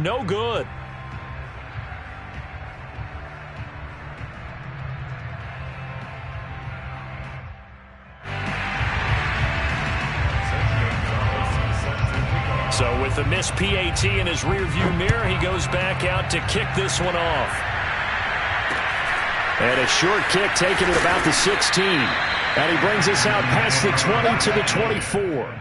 pass, no good. So with the missed PAT in his rearview mirror, he goes back out to kick this one off. And a short kick taken at about the 16. And he brings us out past the 20 to the 24.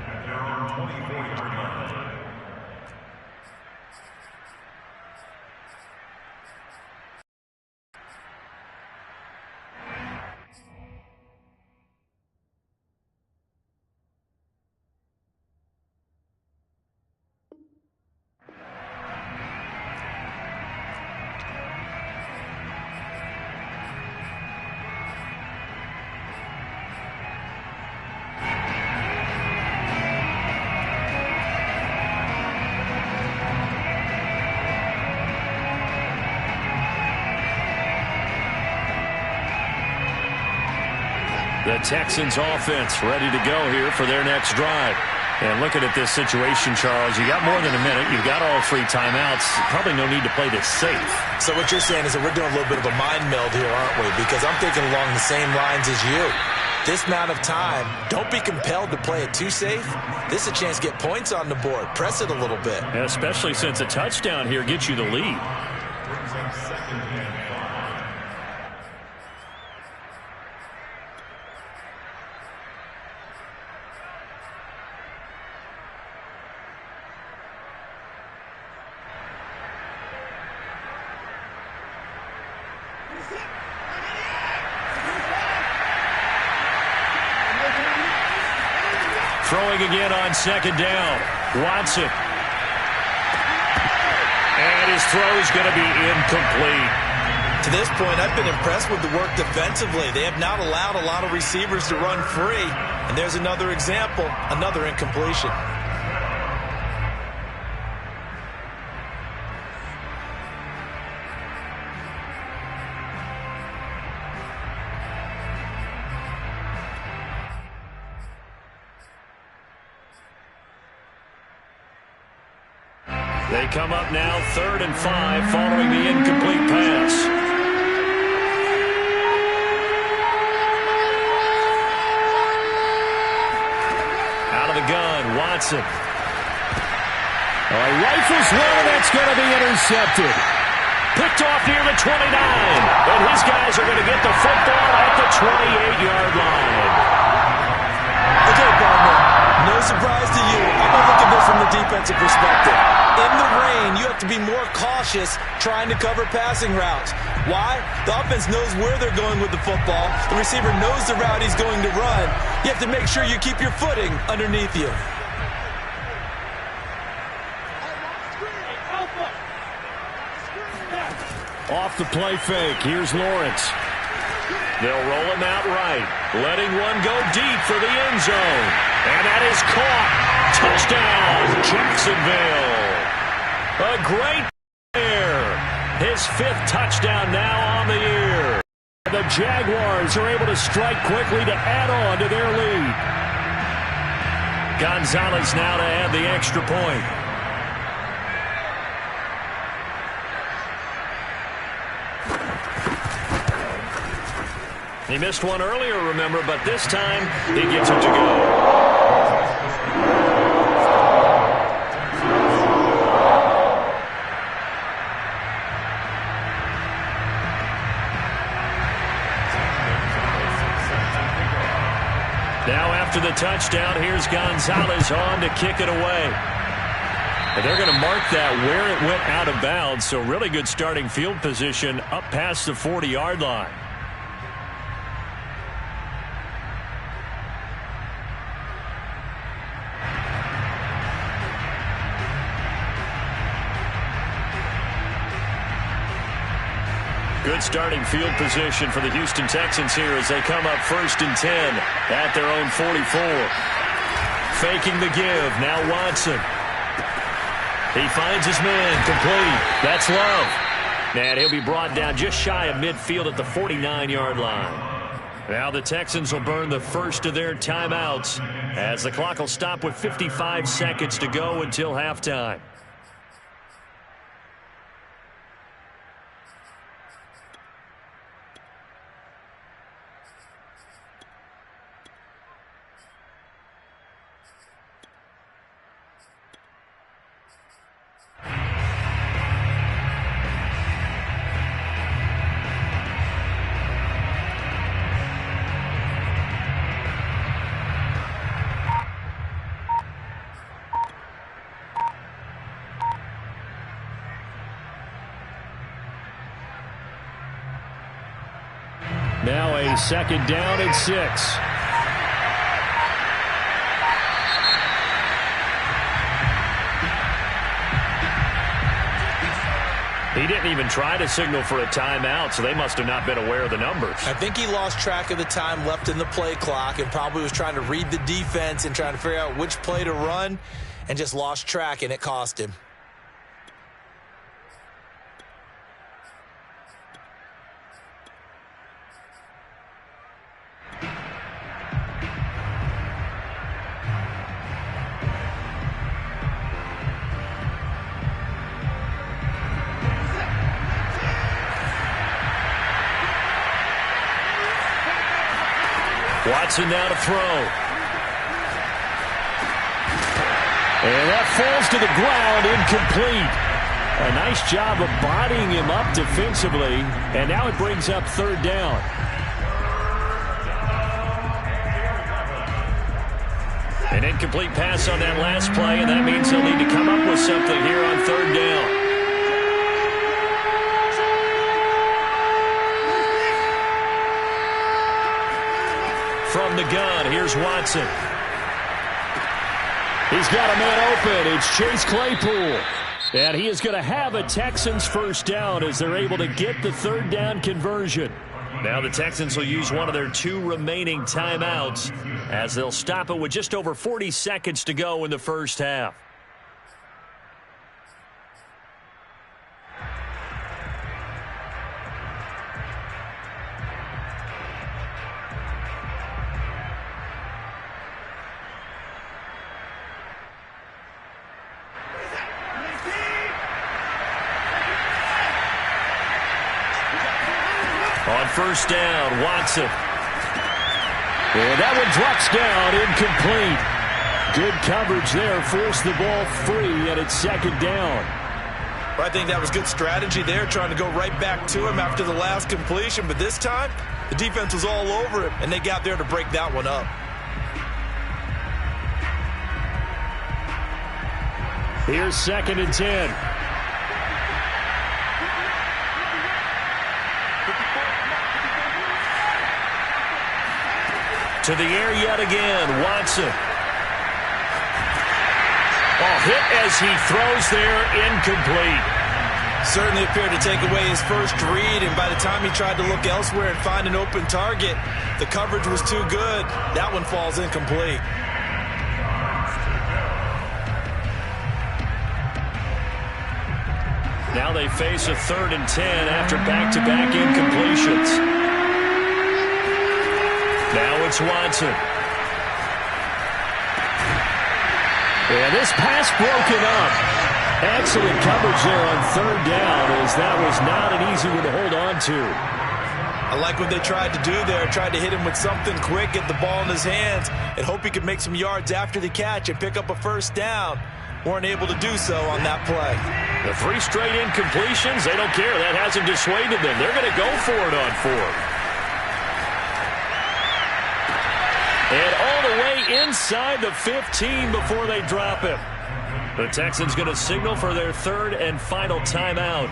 The Texans offense ready to go here for their next drive. And looking at this situation, Charles, you got more than a minute. You've got all 3 timeouts. Probably no need to play this safe. So what you're saying is that we're doing a little bit of a mind meld here, aren't we? Because I'm thinking along the same lines as you. This amount of time, don't be compelled to play it too safe. This is a chance to get points on the board. Press it a little bit. Especially since a touchdown here gets you the lead. Throwing again on second down. Watson. And his throw is going to be incomplete. To this point, I've been impressed with the work defensively. They have not allowed a lot of receivers to run free. And there's another example, another incompletion. They come up now 3rd and 5 following the incomplete pass. Out of the gun, Watson. Rifles one, and that's going to be intercepted. Picked off near the 29. And his guys are going to get the football at the 28-yard line. Okay, partner, no surprise to you. I'm going to look at this from the defensive perspective. In the rain, you have to be more cautious trying to cover passing routes. Why? The offense knows where they're going with the football. The receiver knows the route he's going to run. You have to make sure you keep your footing underneath you. Off the play fake, here's Lawrence. They'll roll him out right, letting one go deep for the end zone. And that is caught. Touchdown, Jacksonville. A great air. His 5th touchdown now on the year. The Jaguars are able to strike quickly to add on to their lead. Gonzalez now to add the extra point. He missed one earlier, remember, but this time he gets it to go. Now after the touchdown, here's Gonzalez on to kick it away. And they're going to mark that where it went out of bounds, so really good starting field position up past the 40-yard line. Good starting field position for the Houston Texans here as they come up 1st and 10 at their own 44. Faking the give. Now Watson. He finds his man. Complete. That's Love. And he'll be brought down just shy of midfield at the 49-yard line. Now the Texans will burn the first of their timeouts as the clock will stop with 55 seconds to go until halftime. Now a second down and 6. He didn't even try to signal for a timeout, so they must have not been aware of the numbers. I think he lost track of the time left in the play clock and probably was trying to read the defense and trying to figure out which play to run and just lost track, and it cost him. Watson now to throw. And that falls to the ground, incomplete. A nice job of bodying him up defensively, and now it brings up third down. An incomplete pass on that last play, and that means they'll need to come up with something here on third down. From the gun, here's Watson. He's got a man open. It's Chase Claypool. And he is going to have a Texans first down as they're able to get the third down conversion. Now the Texans will use one of their 2 remaining timeouts as they'll stop it with just over 40 seconds to go in the first half. On first down, Watson. And that one drops down, incomplete. Good coverage there, forced the ball free, and it's second down. Well, I think that was good strategy there, trying to go right back to him after the last completion. But this time, the defense was all over him, and they got there to break that one up. Here's second and 10. To the air yet again, Watson. Hit as he throws there, incomplete. Certainly appeared to take away his first read, and by the time he tried to look elsewhere and find an open target, the coverage was too good. That one falls incomplete. Now they face a 3rd and 10 after back-to-back incompletions. Now it's Watson. And this pass broken up. Excellent coverage there on third down, as that was not an easy one to hold on to. I like what they tried to do there. Tried to hit him with something quick, get the ball in his hands, and hope he could make some yards after the catch and pick up a first down. Weren't able to do so on that play. The 3 straight incompletions, they don't care. That hasn't dissuaded them. They're going to go for it on 4th. And all the way inside the 15 before they drop him. The Texans going to signal for their 3rd and final timeout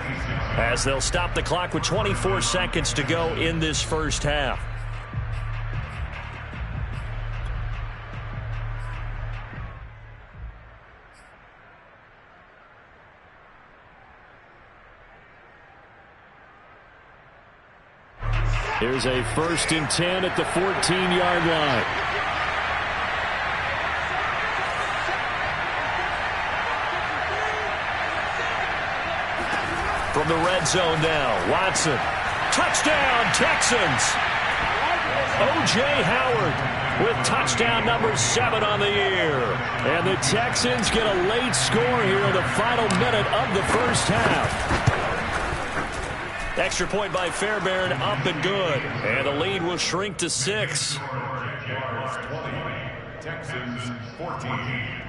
as they'll stop the clock with 24 seconds to go in this first half. Here's a 1st and 10 at the 14-yard line. From the red zone now, Watson. Touchdown, Texans! O.J. Howard with touchdown number 7 on the year. And the Texans get a late score here in the final minute of the first half. Extra point by Fairbairn, up and good. And the lead will shrink to 6. Jaguars 20, Texans 14.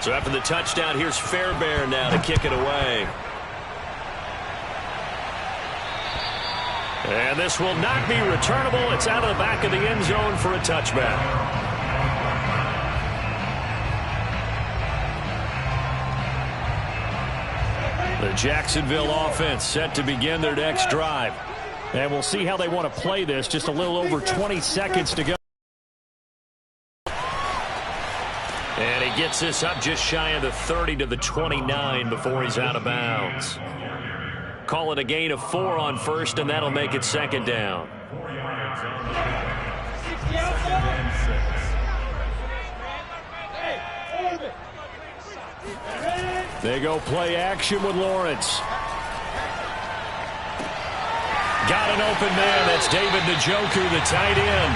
So after the touchdown, here's Fairbairn now to kick it away. And this will not be returnable. It's out of the back of the end zone for a touchback. The Jacksonville offense set to begin their next drive. And we'll see how they want to play this. Just a little over 20 seconds to go. And he gets this up just shy of the 30 to the 29 before he's out of bounds. Call it a gain of 4 on first, and that'll make it second down. They go play action with Lawrence. Got an open man. That's David Njoku, the tight end.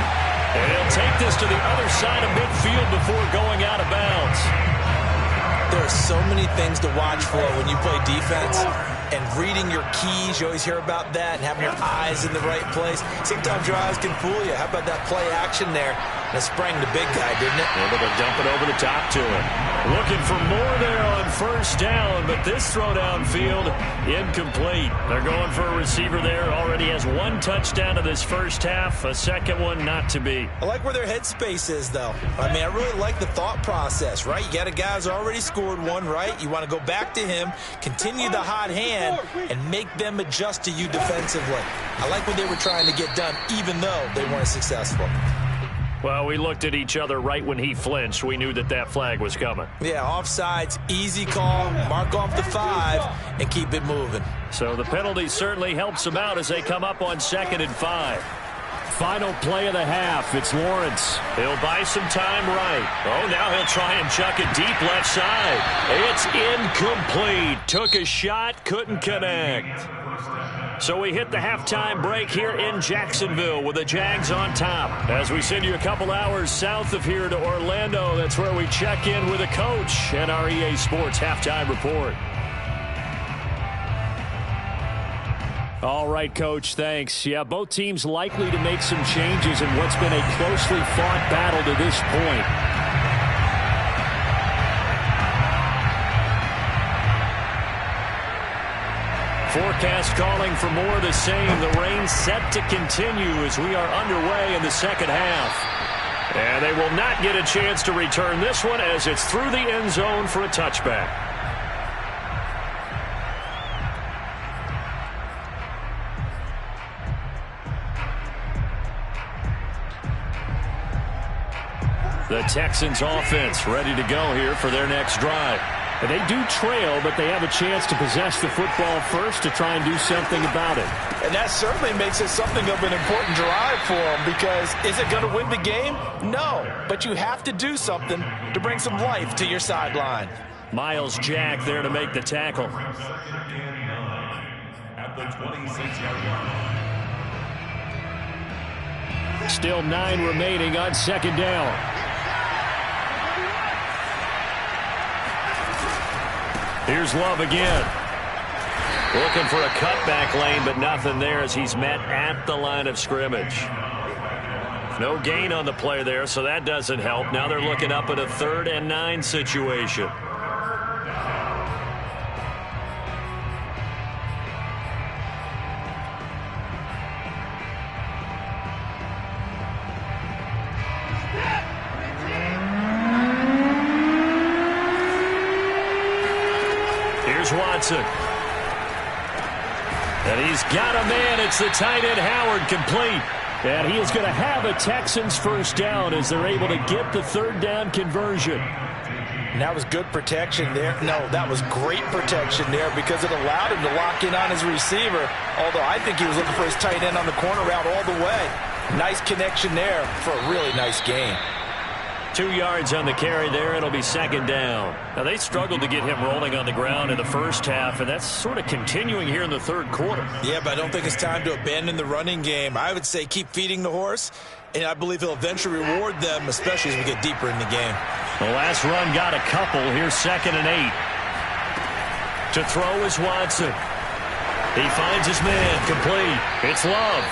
And he'll take this to the other side of midfield before going out of bounds. There are so many things to watch for when you play defense. And reading your keys, you always hear about that, and having your eyes in the right place. Sometimes your eyes can fool you. How about that play action there? And it sprang the big guy, didn't it? Able to dump it over the top to him. Looking for more there on first down, but this throw downfield, incomplete. They're going for a receiver there. Already has 1 touchdown in this first half. A second one not to be. I like where their headspace is, though. I mean, I really like the thought process, right? You got a guy who's already scored one, right? You want to go back to him, continue the hot hand, and make them adjust to you defensively. I like what they were trying to get done, even though they weren't successful. Well, we looked at each other right when he flinched. We knew that that flag was coming. Yeah, offsides, easy call, mark off the 5, and keep it moving. So the penalty certainly helps them out as they come up on 2nd and 5. Final play of the half. It's Lawrence. He'll buy some time right. Oh, now he'll try and chuck it deep left side. It's incomplete. Took a shot, couldn't connect. So we hit the halftime break here in Jacksonville with the Jags on top. As we send you a couple hours south of here to Orlando, that's where we check in with the coach and our EA Sports halftime report. All right, Coach, thanks. Yeah, both teams likely to make some changes in what's been a closely fought battle to this point. Forecast calling for more of the same. The rain set to continue as we are underway in the second half. And they will not get a chance to return this one as it's through the end zone for a touchback. The Texans offense ready to go here for their next drive. And they do trail, but they have a chance to possess the football first to try and do something about it. And that certainly makes it something of an important drive for them, because is it going to win the game? No, but you have to do something to bring some life to your sideline. Miles Jack there to make the tackle. At the 26-yard line. Still 9 remaining on second down. Here's Love again. Looking for a cutback lane, but nothing there as he's met at the line of scrimmage. No gain on the play there, so that doesn't help. Now they're looking up at a 3rd and 9 situation. Watson. And he's got a man. It's the tight end Howard, complete. And he is going to have a Texans first down as they're able to get the 3rd down conversion. And that was good protection there. No, that was great protection there because it allowed him to lock in on his receiver. Although I think he was looking for his tight end on the corner route all the way. Nice connection there for a really nice gain. 2 yards on the carry there. It'll be second down. Now, they struggled to get him rolling on the ground in the first half, and that's sort of continuing here in the third quarter. Yeah, but I don't think it's time to abandon the running game. I would say keep feeding the horse, and I believe he'll eventually reward them, especially as we get deeper in the game. The last run got a couple. Here's 2nd and 8. To throw is Watson. He finds his man, complete. It's Love.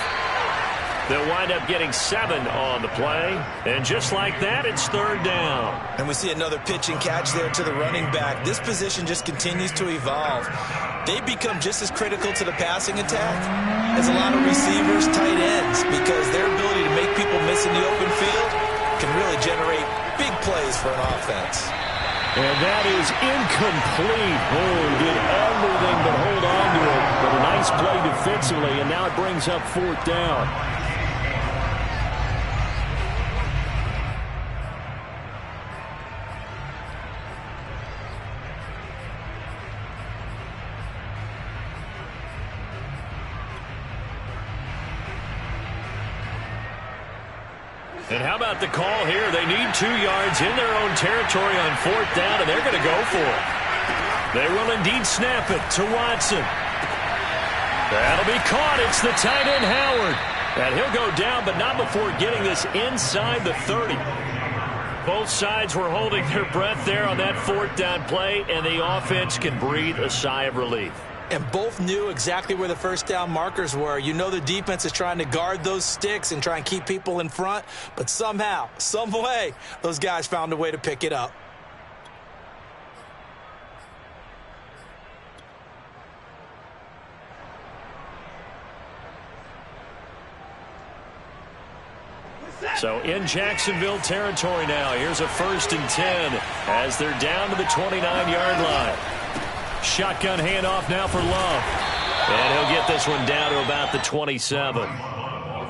They'll wind up getting 7 on the play. And just like that, it's 3rd down. And we see another pitch and catch there to the running back. This position just continues to evolve. They become just as critical to the passing attack as a lot of receivers, tight ends, because their ability to make people miss in the open field can really generate big plays for an offense. And that is incomplete. Oh, he did everything but hold on to it. But a nice play defensively, and now it brings up 4th down. And how about the call here? They need 2 yards in their own territory on 4th down, and they're going to go for it. They will indeed snap it to Watson. That'll be caught. It's the tight end, Howard. And he'll go down, but not before getting this inside the 30. Both sides were holding their breath there on that 4th down play, and the offense can breathe a sigh of relief. And both knew exactly where the first down markers were. You know the defense is trying to guard those sticks and try and keep people in front. But somehow, some way, those guys found a way to pick it up. So in Jacksonville territory now. Here's a 1st and 10 as they're down to the 29-yard line. Shotgun handoff now for Love. And he'll get this one down to about the 27.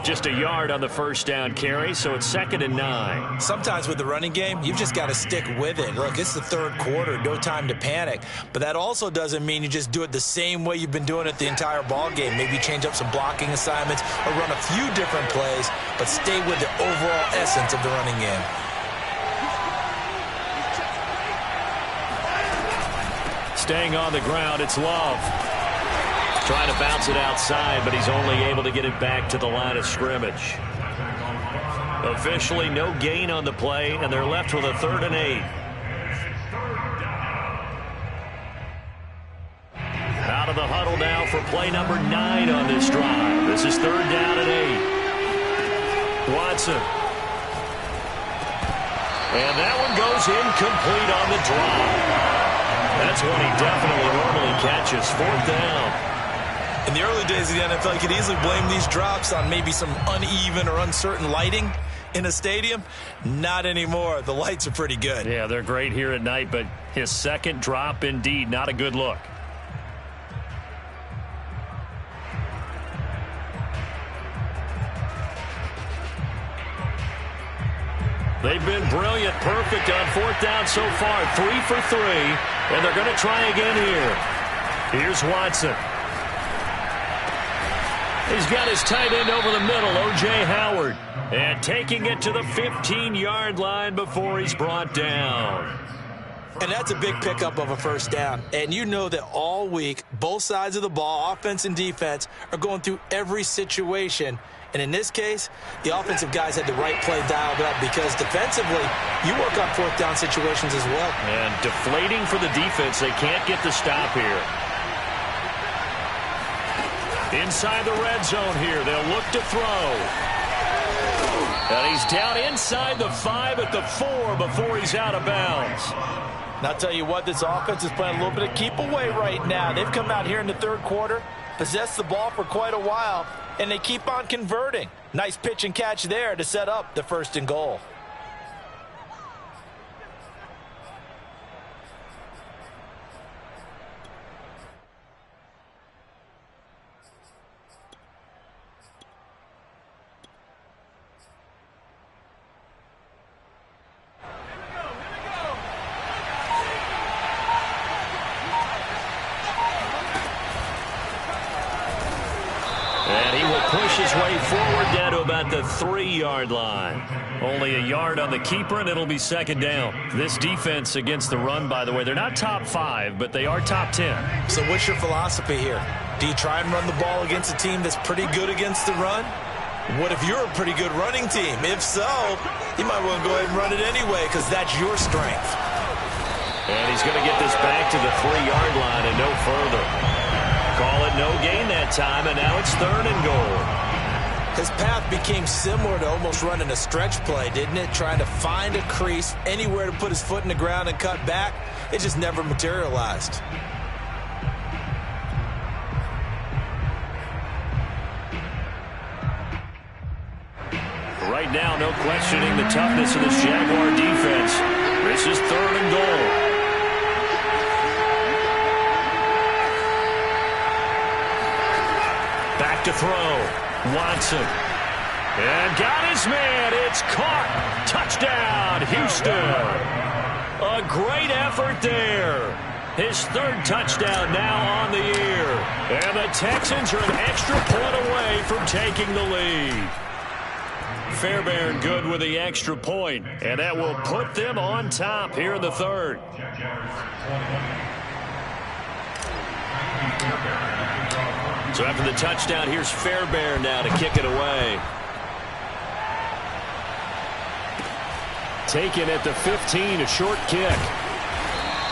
Just a yard on the first down carry, so it's 2nd and 9. Sometimes with the running game, you've just got to stick with it. Look, it's the 3rd quarter, no time to panic. But that also doesn't mean you just do it the same way you've been doing it the entire ball game. Maybe change up some blocking assignments or run a few different plays, but stay with the overall essence of the running game. Staying on the ground, it's Love. Trying to bounce it outside, but he's only able to get it back to the line of scrimmage. Officially no gain on the play, and they're left with a 3rd and 8. Out of the huddle now for play number 9 on this drive. This is 3rd down and 8. Watson. And that one goes incomplete on the drive. That's one he definitely normally catches. 4th down. In the early days of the NFL, you could easily blame these drops on maybe some uneven or uncertain lighting in a stadium. Not anymore. The lights are pretty good. Yeah, they're great here at night, but his 2nd drop, indeed, not a good look. They've been brilliant, perfect on 4th down so far. 3 for 3, and they're going to try again here. Here's Watson. He's got his tight end over the middle, O.J. Howard. And taking it to the 15-yard line before he's brought down. And that's a big pickup of a first down. And you know that all week, both sides of the ball, offense and defense, are going through every situation. And in this case, the offensive guys had the right play dialed up because defensively, you work on 4th down situations as well. And deflating for the defense. They can't get the stop here. Inside the red zone here. They'll look to throw. And he's down inside the 5 at the 4 before he's out of bounds. And I'll tell you what, this offense is playing a little bit of keep away right now. They've come out here in the 3rd quarter, possessed the ball for quite a while, and they keep on converting. Nice pitch and catch there to set up the 1st and goal. And he will push his way forward down to about the 3-yard line. Only a yard on the keeper, and it'll be 2nd down. This defense against the run, by the way, they're not top 5, but they are top 10. So what's your philosophy here? Do you try and run the ball against a team that's pretty good against the run? What if you're a pretty good running team? If so, you might want to go ahead and run it anyway because that's your strength. And he's going to get this back to the 3-yard line and no further. Call it no gain that time, and now it's 3rd and goal. His path became similar to almost running a stretch play, didn't it? Trying to find a crease, anywhere to put his foot in the ground and cut back. It just never materialized. Right now, no questioning the toughness of this Jaguar defense. This is 3rd and goal. back to throw. Watson. And got his man. It's caught. Touchdown, Houston. A great effort there. His third touchdown now on the year. And the Texans are an extra point away from taking the lead. Fairbairn good with the extra point, and that will put them on top here in the third. So after the touchdown, here's Fairbairn now to kick it away. Taken at the 15, a short kick.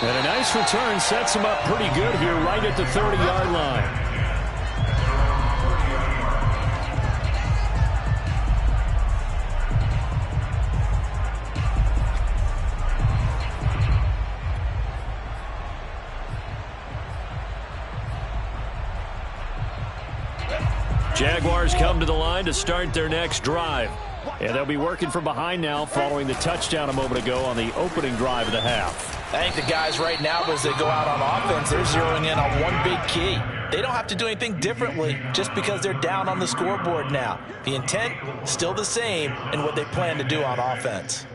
And a nice return sets him up pretty good here right at the 30-yard line. Jaguars come to the line to start their next drive. And they'll be working from behind now following the touchdown a moment ago on the opening drive of the half. I think the guys right now, as they go out on offense, they're zeroing in on one big key. They don't have to do anything differently just because they're down on the scoreboard now. The intent, still the same in what they plan to do on offense.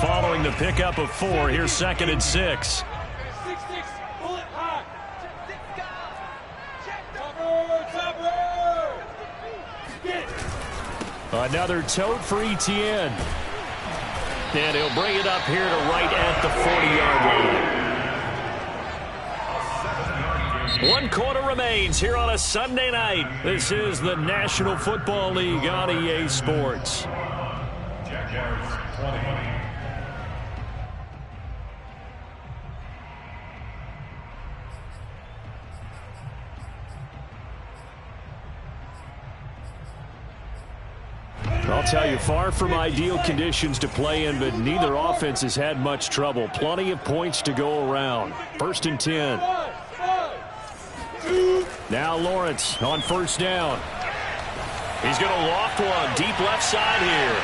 Following the pickup of 4, here's 2nd and 6. Another tote for Etienne. And he'll bring it up here to right at the 40-yard line. 1 quarter remains here on a Sunday night. This is the National Football League on EA Sports. Jaguars 20. I'll tell you, far from ideal conditions to play in, but neither offense has had much trouble. Plenty of points to go around. 1st and 10. Now Lawrence on 1st down. He's going to loft one deep left side here.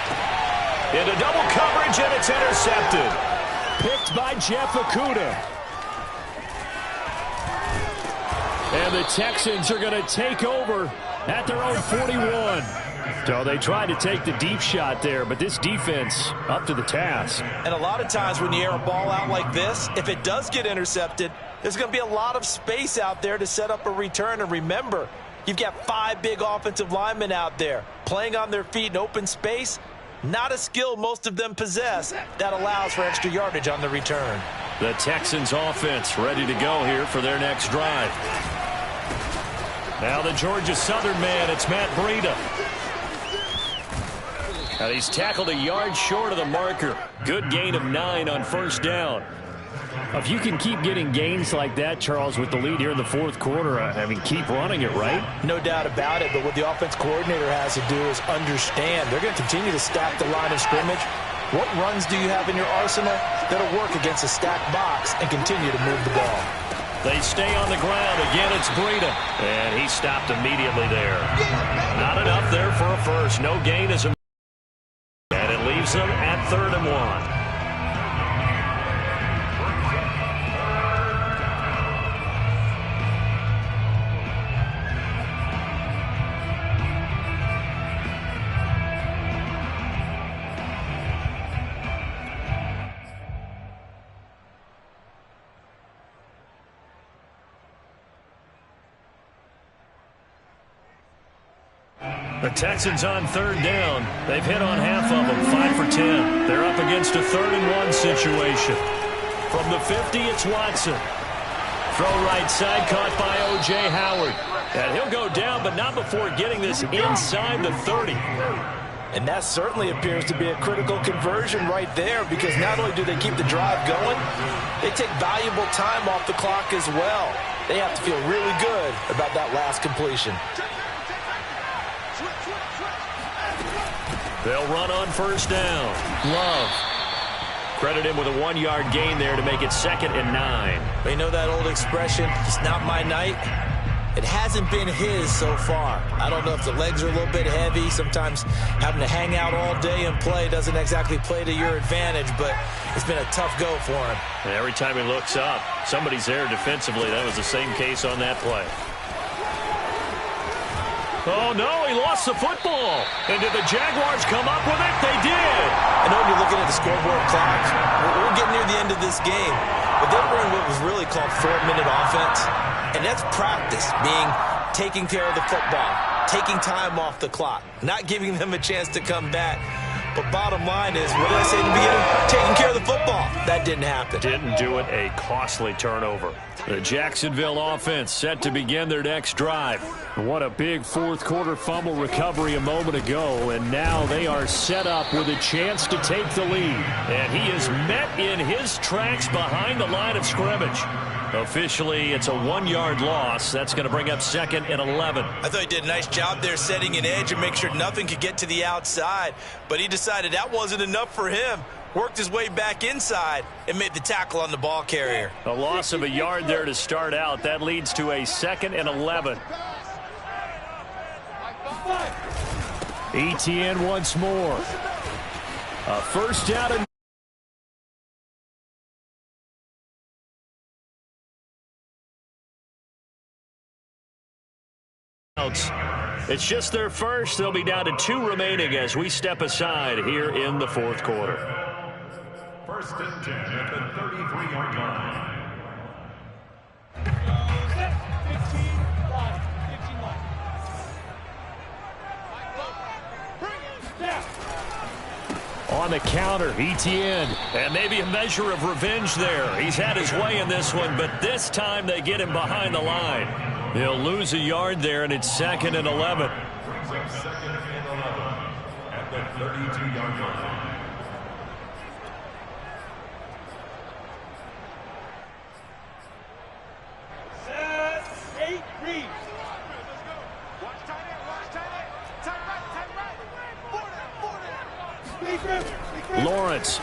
Into double coverage, and it's intercepted. Picked by Jeff Okudah. And the Texans are going to take over at their own 41. So they tried to take the deep shot there, but this defense up to the task. And a lot of times when you air a ball out like this, if it does get intercepted, there's going to be a lot of space out there to set up a return. And remember, you've got 5 big offensive linemen out there playing on their feet in open space. Not a skill most of them possess that allows for extra yardage on the return. The Texans offense ready to go here for their next drive. Now the Georgia Southern man, it's Matt Breida. And he's tackled a yard short of the marker. Good gain of 9 on 1st down. If you can keep getting gains like that, Charles, with the lead here in the 4th quarter, I mean, keep running it, right? No doubt about it, but what the offense coordinator has to do is understand. They're going to continue to stack the line of scrimmage. What runs do you have in your arsenal that'll work against a stacked box and continue to move the ball? They stay on the ground. Again, it's Breida. And he stopped immediately there. Not enough there for a first. No gain as a... And it leaves them at 3rd and 1. The Texans on 3rd down. They've hit on half of them, 5 for 10. They're up against a 3rd and 1 situation. From the 50, it's Watson. Throw right side, caught by O.J. Howard. And he'll go down, but not before getting this inside the 30. And that certainly appears to be a critical conversion right there, because not only do they keep the drive going, they take valuable time off the clock as well. They have to feel really good about that last completion. They'll run on 1st down. Love. Credit him with a 1-yard gain there to make it 2nd and 9. They know that old expression, it's not my night. It hasn't been his so far. I don't know if the legs are a little bit heavy. Sometimes having to hang out all day and play doesn't exactly play to your advantage, but it's been a tough go for him. And every time he looks up, somebody's there defensively. That was the same case on that play. Oh, no, he lost the football. And did the Jaguars come up with it? They did. I know when you're looking at the scoreboard clock, we're getting near the end of this game. But they run what was really called 4-minute offense. And that's practice, being taking care of the football, taking time off the clock, not giving them a chance to come back. But bottom line is, what did I say in the beginning? Taking care of the football. That didn't happen. Didn't do it. A costly turnover. The Jacksonville offense set to begin their next drive. What a big fourth quarter fumble recovery a moment ago. And now they are set up with a chance to take the lead. And he is met in his tracks behind the line of scrimmage. Officially, it's a 1-yard loss. That's going to bring up 2nd and 11. I thought he did a nice job there setting an edge and make sure nothing could get to the outside. But he decided that wasn't enough for him. Worked his way back inside and made the tackle on the ball carrier. A loss of a yard there to start out. That leads to a 2nd and 11. ETN once more. A first down and it's just their first. They'll be down to 2 remaining as we step aside here in the fourth quarter. First and 10 at the 33-yard line. On the counter, ETN. And maybe a measure of revenge there. He's had his way in this one, but this time they get him behind the line. He'll lose a yard there, and it's 2nd and 11. Brings up 2nd and 11 at the 32-yard line. Lawrence.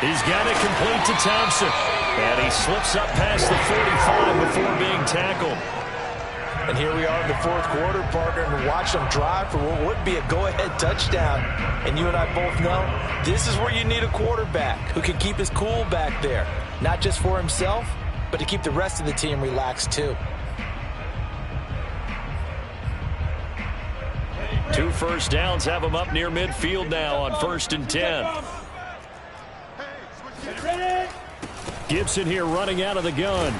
He's got it complete to Thompson. And he slips up past the 45 before being tackled. And here we are in the fourth quarter, partner, and watch them drive for what would be a go-ahead touchdown. And you and I both know this is where you need a quarterback who can keep his cool back there. Not just for himself, but to keep the rest of the team relaxed too. 2 first downs have him up near midfield now on 1st and 10. Gibson here running out of the gun.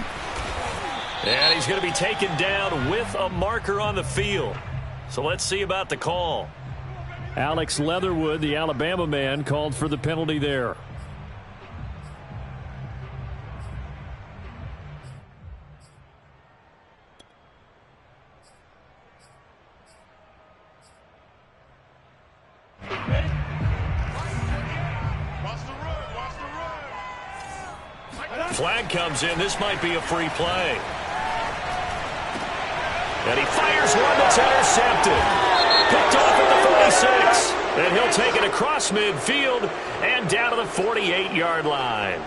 And he's going to be taken down with a marker on the field. So let's see about the call. Alex Leatherwood, the Alabama man, called for the penalty there. Flag comes in. This might be a free play. And he fires one that's intercepted. Picked off at the 46. And he'll take it across midfield and down to the 48-yard line.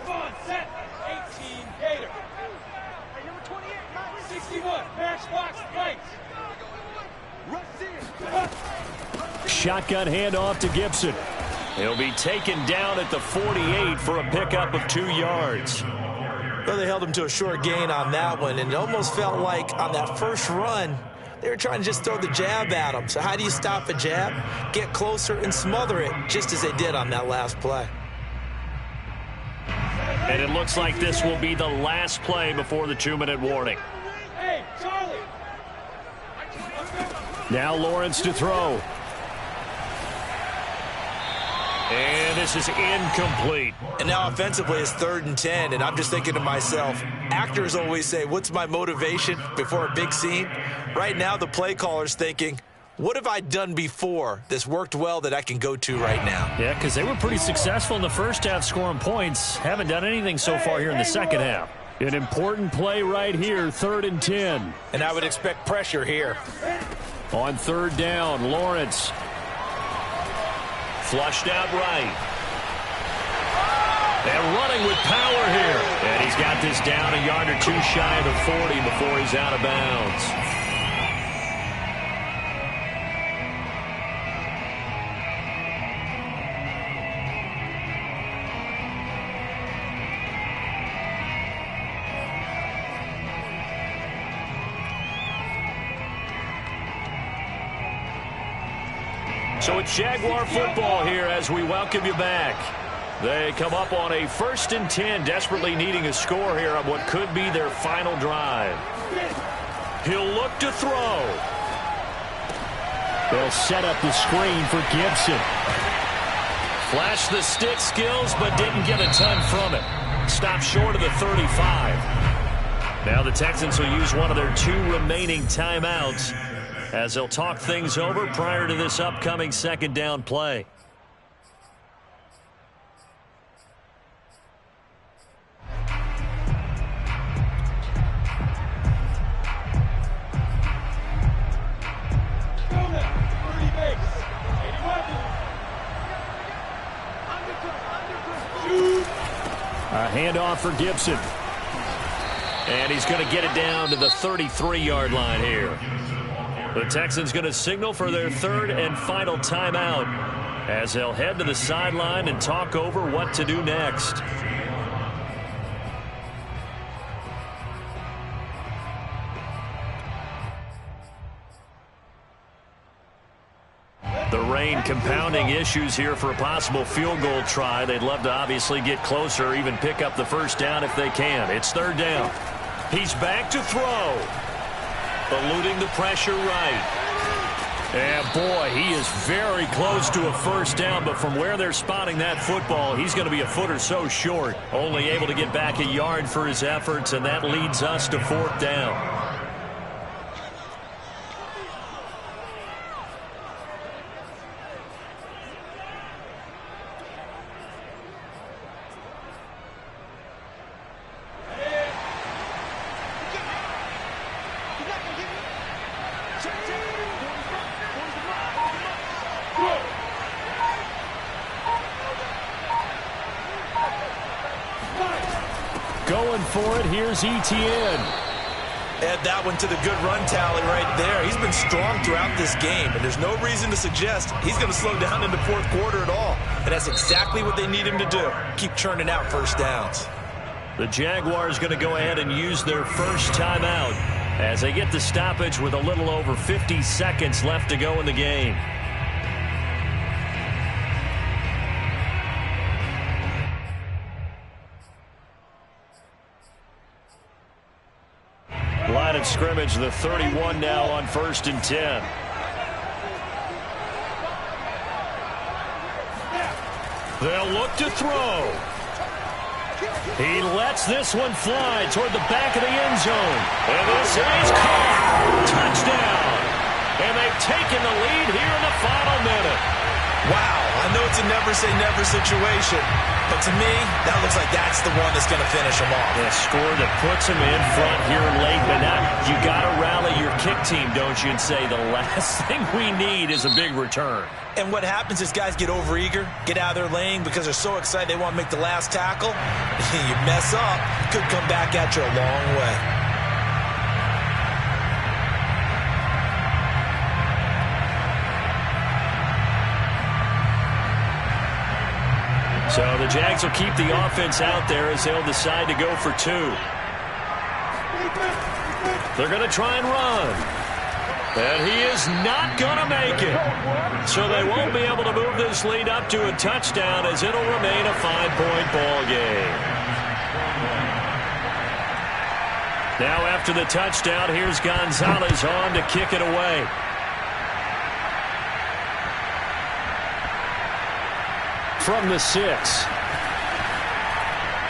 Come on, set. 18, Gator. Hey, number 28, 61, Matchbox Lights. Shotgun handoff to Gibson. He'll be taken down at the 48 for a pickup of 2 yards. Well, they held him to a short gain on that one, and it almost felt like on that first run, they were trying to just throw the jab at him. So how do you stop a jab? Get closer and smother it, just as they did on that last play. And it looks like this will be the last play before the 2-minute warning. Hey, Charlie. Now Lawrence to throw. And this is incomplete. And now offensively it's 3rd and 10, and I'm just thinking to myself, actors always say, what's my motivation before a big scene? Right now the play caller's thinking, what have I done before that's worked well that I can go to right now? Yeah, because they were pretty successful in the first half scoring points. Haven't done anything so far here in the second half. An important play right here, 3rd and 10. And I would expect pressure here. On 3rd down, Lawrence Flushed out right. And running with power here. And he's got this down a yard or two shy of the 40 before he's out of bounds. So it's Jaguar football here as we welcome you back. They come up on a 1st and 10, desperately needing a score here on what could be their final drive. He'll look to throw. They'll set up the screen for Gibson. Flashed the stick skills, but didn't get a ton from it. Stopped short of the 35. Now the Texans will use one of their 2 remaining timeouts as they'll talk things over prior to this upcoming 2nd down play. A handoff for Gibson. And he's going to get it down to the 33-yard line here. The Texans going to signal for their 3rd and final timeout as they'll head to the sideline and talk over what to do next. The rain compounding issues here for a possible field goal try. They'd love to obviously get closer or even pick up the 1st down if they can. It's 3rd down. He's back to throw. Eluding the pressure right. And boy, he is very close to a 1st down, but from where they're spotting that football, he's going to be a foot or so short. Only able to get back a yard for his efforts, and that leads us to 4th down. Going for it, here's Etienne. Add that one to the good run tally right there. He's been strong throughout this game, and there's no reason to suggest he's going to slow down in the 4th quarter at all. And that's exactly what they need him to do. Keep churning out 1st downs. The Jaguars going to go ahead and use their 1st timeout as they get the stoppage with a little over 50 seconds left to go in the game. Line of scrimmage, the 31 now on 1st and 10. They'll look to throw. He lets this one fly toward the back of the end zone. And this is caught. Touchdown. And they've taken the lead here in the final minute. Wow, I know it's a never-say-never situation, but to me, that looks like that's the one that's going to finish them off. A score that puts them in front here late, but now you got to rally your kick team, don't you, and say the last thing we need is a big return. And what happens is guys get overeager, get out of their lane because they're so excited they want to make the last tackle. You mess up, could come back at you a long way. So the Jags will keep the offense out there as they'll decide to go for 2. They're going to try and run. And he is not going to make it. So they won't be able to move this lead up to a touchdown as it'll remain a 5-point ball game. Now after the touchdown, here's Gonzalez on to kick it away. From the 6.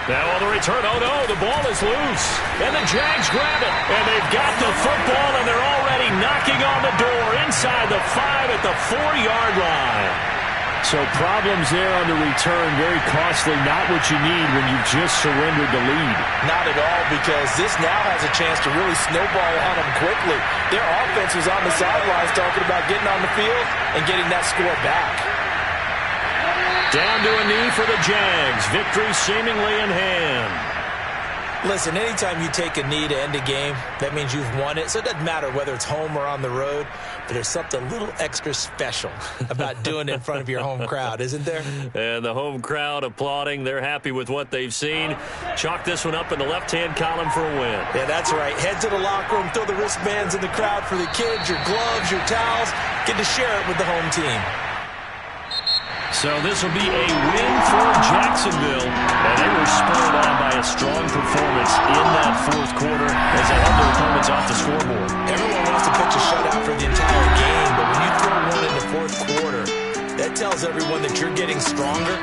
Now on the return, oh no, the ball is loose. And the Jags grab it. And they've got the football, and they're already knocking on the door inside the 5 at the 4-yard line. So problems there on the return, very costly, not what you need when you've just surrendered the lead. Not at all, because this now has a chance to really snowball on them quickly. Their offense was on the sidelines talking about getting on the field and getting that score back. Down to a knee for the Jags. Victory seemingly in hand. Listen, anytime you take a knee to end a game, that means you've won it. So it doesn't matter whether it's home or on the road, but there's something a little extra special about doing it in front of your home crowd, isn't there? And the home crowd applauding. They're happy with what they've seen. Chalk this one up in the left-hand column for a win. Yeah, that's right. Head to the locker room, throw the wristbands in the crowd for the kids, your gloves, your towels. Get to share it with the home team. So this will be a win for Jacksonville. And they were spurred on by a strong performance in that fourth quarter as they held their opponents off the scoreboard. Everyone wants to pitch a shutout for the entire game, but when you throw one in the fourth quarter, that tells everyone that you're getting stronger.